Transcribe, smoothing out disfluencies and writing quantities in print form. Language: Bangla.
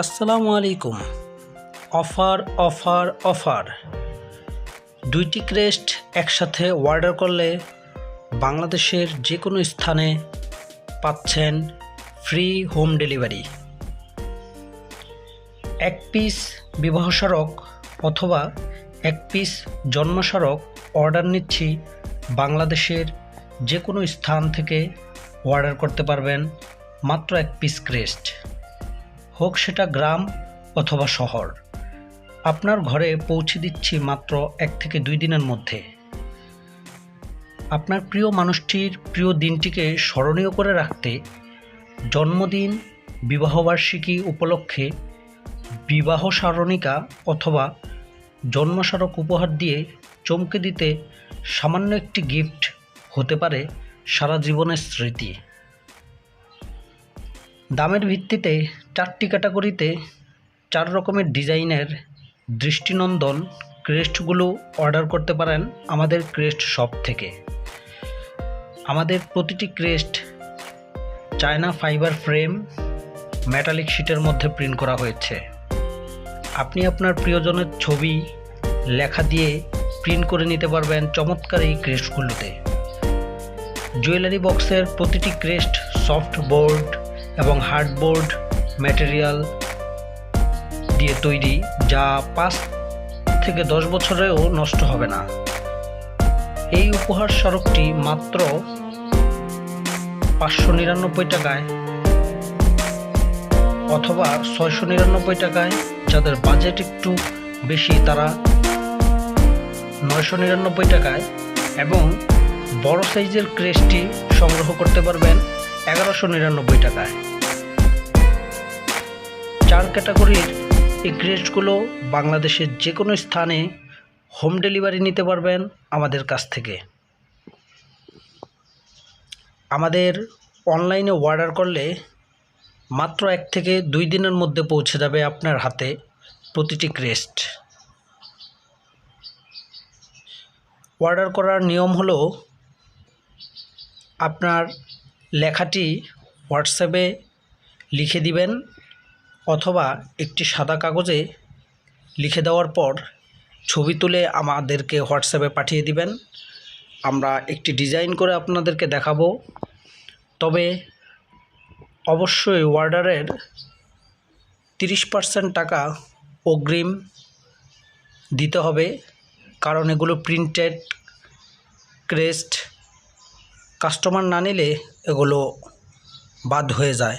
আসসালামু আলাইকুম। অফার অফার অফার, দুইটি ক্রেস্ট একসাথে অর্ডার করলে বাংলাদেশের যে কোনো স্থানে পাচ্ছেন ফ্রি হোম ডেলিভারি। এক পিস বিবাহ স্মারক অথবা এক পিস জন্ম স্মারক অর্ডার নিচ্ছি, বাংলাদেশের যে কোনো স্থান থেকে অর্ডার করতে পারবেন মাত্র এক পিস ক্রেস্ট, হোক সেটা গ্রাম অথবা শহর। আপনার ঘরে পৌঁছে দিচ্ছি মাত্র 1 থেকে 2 দিনের মধ্যে। আপনার প্রিয় মানুষটির প্রিয় দিনটিকে স্মরণীয় করে রাখতে জন্মদিন, বিবাহবার্ষিকী উপলক্ষে বিবাহ স্মরণিকা অথবা জন্মস্মারক উপহার দিয়ে চমকে দিতে সামান্য একটি গিফট হতে পারে সারা জীবনের স্মৃতি। দামের ভিত্তিতে 4টি ক্যাটাগরিতে 4 রকমের ডিজাইনের দৃষ্টিনন্দন ক্রেস্টগুলো অর্ডার করতে পারেন আমাদের ক্রেস্ট শপ থেকে। আমাদের প্রতিটি crest China fibre frame metallic শিটের মধ্যে প্রিন্ট করা হয়েছে। আপনি আপনার প্রিয়জনের ছবি, লেখা দিয়ে প্রিন্ট করে নিতে পারবেন চমৎকার এই ক্রেস্টগুলোতে। জুয়েলারি বক্সের প্রতিটি ক্রেস্ট সফট বোর্ড এবং হার্ডবোর্ড ম্যাটেরিয়াল দিয়ে তৈরি, যা 5 থেকে 10 বছরেও নষ্ট হবে না। এই উপহার স্মারকটি মাত্র 599 টাকায় অথবা 699 টাকায়, যাদের বাজেট একটু বেশি তারা 999 টাকায়, এবং বড় সাইজের ক্রেস্টটি সংগ্রহ করতে পারবেন 1199 টাকায়। 4 ক্যাটাগরির এই ক্রেস্টগুলো বাংলাদেশের যে কোনো স্থানে হোম ডেলিভারি নিতে পারবেন আমাদের কাছ থেকে। আমাদের অনলাইনে অর্ডার করলে মাত্র 1 থেকে 2 দিনের মধ্যে পৌঁছে যাবে আপনার হাতে প্রতিটি ক্রেস্ট। অর্ডার করার নিয়ম হলো, আপনার লেখাটি হোয়াটসঅ্যাপে লিখে দিবেন অথবা একটি সাদা কাগজে লিখে দেওয়ার পর ছবি তুলে আমাদেরকে হোয়াটসঅ্যাপে পাঠিয়ে দিবেন। আমরা একটি ডিজাইন করে আপনাদেরকে দেখাবো। তবে অবশ্যই অর্ডারের 30% টাকা অগ্রিম দিতে হবে, কারণ এগুলো প্রিন্টেড ক্রেস্ট। কাস্টমার না নিলে এগুলো বাদ হয়ে যায়।